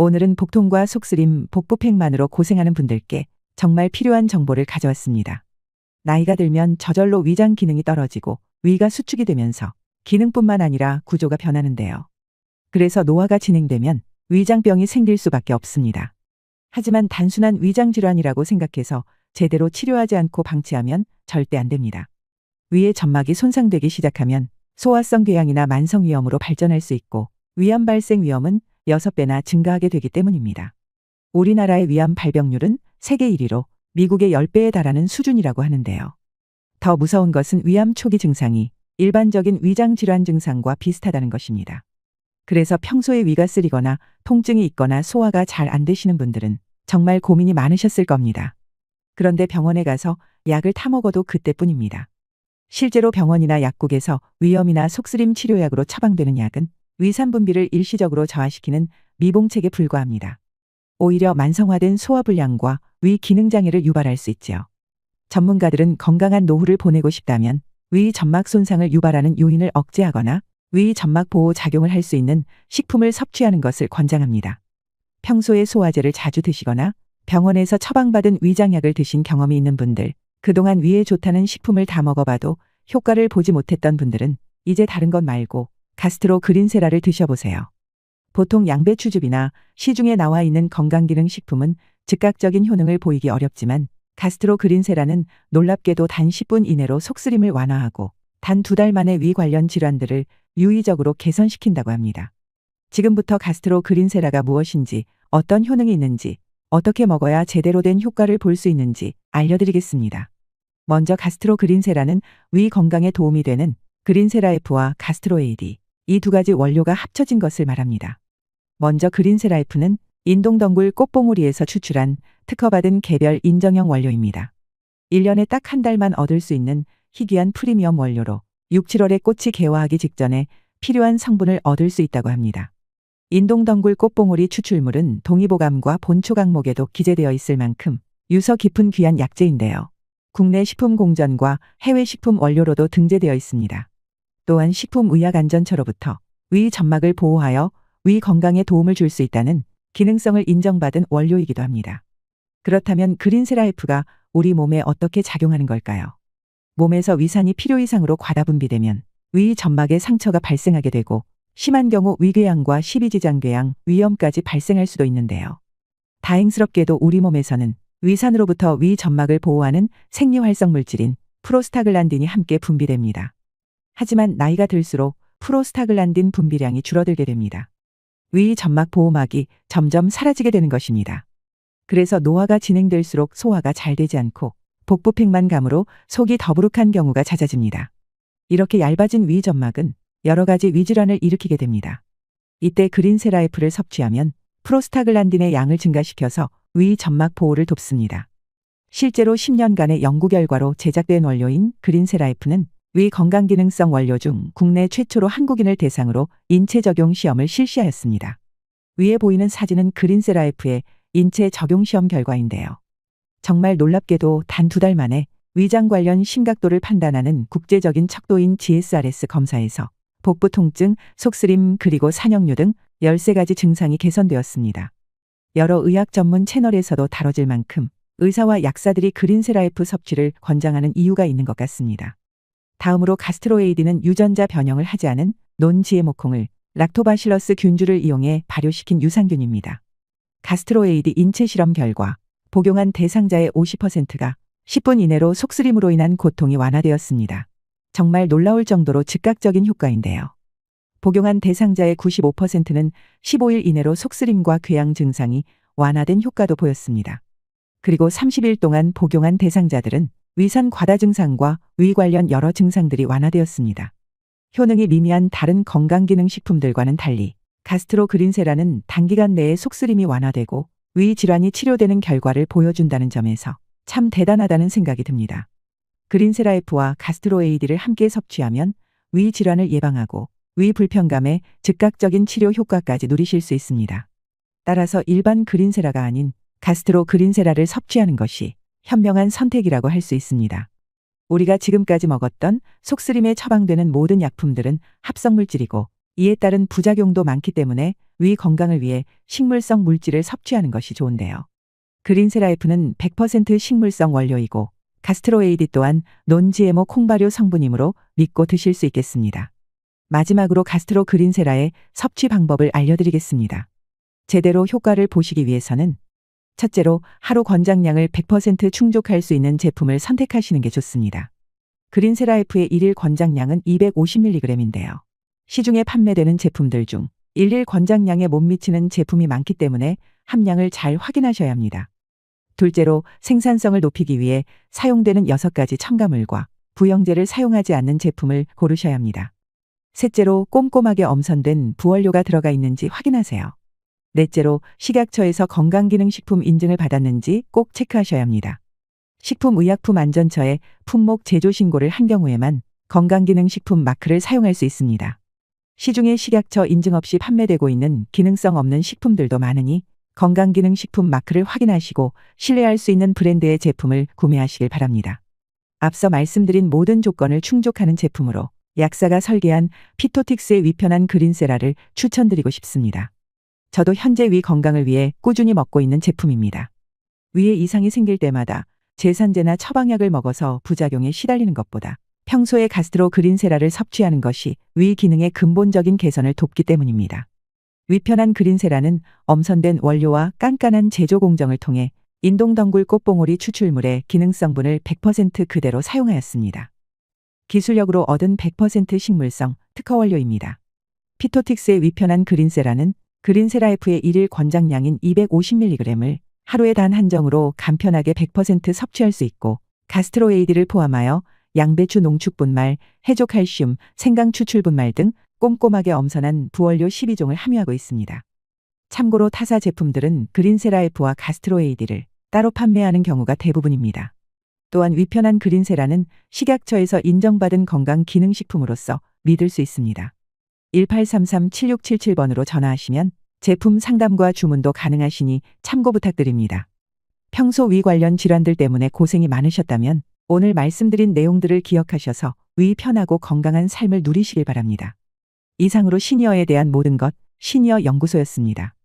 오늘은 복통과 속쓰림, 복부팽만으로 고생하는 분들께 정말 필요한 정보를 가져왔습니다. 나이가 들면 저절로 위장 기능이 떨어지고 위가 수축이 되면서 기능뿐만 아니라 구조가 변하는데요. 그래서 노화가 진행되면 위장병이 생길 수밖에 없습니다. 하지만 단순한 위장 질환이라고 생각해서 제대로 치료하지 않고 방치하면 절대 안 됩니다. 위의 점막이 손상되기 시작하면 소화성 궤양이나 만성위염으로 발전할 수 있고 위암 발생 위험은 6배나 증가하게 되기 때문입니다. 우리나라의 위암 발병률은 세계 1위로 미국의 10배에 달하는 수준이라고 하는데요. 더 무서운 것은 위암 초기 증상이 일반적인 위장 질환 증상과 비슷하다는 것입니다. 그래서 평소에 위가 쓰리거나 통증이 있거나 소화가 잘 안 되시는 분들은 정말 고민이 많으셨을 겁니다. 그런데 병원에 가서 약을 타 먹어도 그때뿐입니다. 실제로 병원이나 약국에서 위염이나 속쓰림 치료약으로 처방되는 약은 위산 분비를 일시적으로 저하시키는 미봉책에 불과합니다. 오히려 만성화된 소화불량과 위 기능장애를 유발할 수 있지요. 전문가들은 건강한 노후를 보내고 싶다면 위 점막 손상을 유발하는 요인을 억제하거나 위 점막 보호 작용을 할 수 있는 식품을 섭취하는 것을 권장합니다. 평소에 소화제를 자주 드시거나 병원에서 처방받은 위장약을 드신 경험이 있는 분들, 그동안 위에 좋다는 식품을 다 먹어봐도 효과를 보지 못했던 분들은 이제 다른 것 말고 가스트로 그린세라를 드셔보세요. 보통 양배추즙이나 시중에 나와 있는 건강기능식품은 즉각적인 효능을 보이기 어렵지만 가스트로 그린세라는 놀랍게도 단 10분 이내로 속쓰림을 완화하고 단 2달 만에 위 관련 질환들을 유의적으로 개선시킨다고 합니다. 지금부터 가스트로 그린세라가 무엇인지, 어떤 효능이 있는지, 어떻게 먹어야 제대로 된 효과를 볼 수 있는지 알려드리겠습니다. 먼저 가스트로 그린세라는 위 건강에 도움이 되는 그린세라 F와 가스트로 AD, 이 두 가지 원료가 합쳐진 것을 말합니다. 먼저 그린세라 F는 인동덩굴 꽃봉오리에서 추출한 특허받은 개별 인정형 원료입니다. 1년에 딱 한 달만 얻을 수 있는 희귀한 프리미엄 원료로 6, 7월에 꽃이 개화하기 직전에 필요한 성분을 얻을 수 있다고 합니다. 인동덩굴 꽃봉오리 추출물은 동의보감과 본초 강목에도 기재되어 있을 만큼 유서 깊은 귀한 약재인데요. 국내 식품공전과 해외 식품 원료로도 등재되어 있습니다. 또한 식품의약안전처로부터 위 점막을 보호하여 위 건강에 도움을 줄 수 있다는 기능성을 인정받은 원료이기도 합니다. 그렇다면 그린세라 F가 우리 몸에 어떻게 작용하는 걸까요? 몸에서 위산이 필요 이상으로 과다 분비되면 위 점막에 상처가 발생하게 되고 심한 경우 위궤양과 십이지장궤양, 위염까지 발생할 수도 있는데요. 다행스럽게도 우리 몸에서는 위산으로부터 위 점막을 보호하는 생리활성 물질인 프로스타글란딘이 함께 분비됩니다. 하지만 나이가 들수록 프로스타글란딘 분비량이 줄어들게 됩니다. 위 점막 보호막이 점점 사라지게 되는 것입니다. 그래서 노화가 진행될수록 소화가 잘 되지 않고 복부팽만 감으로 속이 더부룩한 경우가 잦아집니다. 이렇게 얇아진 위 점막은 여러 가지 위질환을 일으키게 됩니다. 이때 그린세라 F를 섭취하면 프로스타글란딘의 양을 증가시켜서 위 점막 보호를 돕습니다. 실제로 10년간의 연구 결과로 제작된 원료인 그린세라 F는 위 건강기능성 원료 중 국내 최초로 한국인을 대상으로 인체 적용 시험을 실시하였습니다. 위에 보이는 사진은 그린세라 F의 인체 적용 시험 결과인데요. 정말 놀랍게도 단 2달 만에 위장 관련 심각도를 판단하는 국제적인 척도인 GSRS 검사에서 복부 통증, 속쓰림 그리고 산역류 등 13가지 증상이 개선되었습니다. 여러 의학 전문 채널에서도 다뤄질 만큼 의사와 약사들이 그린세라 F 섭취를 권장하는 이유가 있는 것 같습니다. 다음으로 가스트로 AD는 유전자 변형을 하지 않은 논지에모콩을 락토바실러스 균주를 이용해 발효시킨 유산균입니다. 가스트로 AD 인체 실험 결과 복용한 대상자의 50%가 10분 이내로 속쓰림으로 인한 고통이 완화되었습니다. 정말 놀라울 정도로 즉각적인 효과인데요. 복용한 대상자의 95%는 15일 이내로 속쓰림과 궤양 증상이 완화된 효과도 보였습니다. 그리고 30일 동안 복용한 대상자들은 위산 과다 증상과 위 관련 여러 증상들이 완화되었습니다. 효능이 미미한 다른 건강기능식품들과는 달리 가스트로 그린세라는 단기간 내에 속쓰림이 완화되고 위 질환이 치료되는 결과를 보여준다는 점에서 참 대단하다는 생각이 듭니다. 그린세라 F와 가스트로 AD를 함께 섭취하면 위 질환을 예방하고 위 불편감의 즉각적인 치료 효과까지 누리실 수 있습니다. 따라서 일반 그린세라가 아닌 가스트로 그린세라를 섭취하는 것이 현명한 선택이라고 할 수 있습니다. 우리가 지금까지 먹었던 속쓰림에 처방되는 모든 약품들은 합성물질이고 이에 따른 부작용도 많기 때문에 위 건강을 위해 식물성 물질을 섭취하는 것이 좋은데요. 그린세라이프는 100% 식물성 원료이고 가스트로에이드 또한 논-GMO 콩발효 성분이므로 믿고 드실 수 있겠습니다. 마지막으로 가스트로 그린세라의 섭취 방법을 알려드리겠습니다. 제대로 효과를 보시기 위해서는 첫째로 하루 권장량을 100% 충족할 수 있는 제품을 선택하시는 게 좋습니다. 그린세라이프의 일일 권장량은 250mg인데요. 시중에 판매되는 제품들 중 일일 권장량에 못 미치는 제품이 많기 때문에 함량을 잘 확인하셔야 합니다. 둘째로 생산성을 높이기 위해 사용되는 6가지 첨가물과 부영제를 사용하지 않는 제품을 고르셔야 합니다. 셋째로 꼼꼼하게 엄선된 부원료가 들어가 있는지 확인하세요. 넷째로 식약처에서 건강기능식품 인증을 받았는지 꼭 체크하셔야 합니다. 식품의약품안전처에 품목 제조 신고를 한 경우에만 건강기능식품 마크를 사용할 수 있습니다. 시중에 식약처 인증 없이 판매되고 있는 기능성 없는 식품들도 많으니 건강기능식품 마크를 확인하시고 신뢰할 수 있는 브랜드의 제품을 구매하시길 바랍니다. 앞서 말씀드린 모든 조건을 충족하는 제품으로 약사가 설계한 피토틱스의 위편한 그린세라를 추천드리고 싶습니다. 저도 현재 위 건강을 위해 꾸준히 먹고 있는 제품입니다. 위에 이상이 생길 때마다 제산제나 처방약을 먹어서 부작용에 시달리는 것보다 평소에 가스트로 그린세라를 섭취하는 것이 위 기능의 근본적인 개선을 돕기 때문입니다. 위편한 그린세라는 엄선된 원료와 깐깐한 제조 공정을 통해 인동덩굴 꽃봉오리 추출물의 기능성분을 100% 그대로 사용하였습니다. 기술력으로 얻은 100% 식물성 특허 원료입니다. 피토틱스의 위편한 그린세라는 그린세라이프의 일일 권장량인 250mg을 하루에 단 한 정으로 간편하게 100% 섭취할 수 있고 가스트로에이드를 포함하여 양배추 농축분말, 해조칼슘, 생강 추출분말 등 꼼꼼하게 엄선한 부원료 12종을 함유하고 있습니다. 참고로 타사 제품들은 그린세라이프와 가스트로에이드를 따로 판매하는 경우가 대부분입니다. 또한 위편한 그린세라는 식약처에서 인정받은 건강기능식품으로서 믿을 수 있습니다. 1833-7677번으로 전화하시면 제품 상담과 주문도 가능하시니 참고 부탁드립니다. 평소 위 관련 질환들 때문에 고생이 많으셨다면 오늘 말씀드린 내용들을 기억하셔서 위 편하고 건강한 삶을 누리시길 바랍니다. 이상으로 시니어에 대한 모든 것 시니어 연구소였습니다.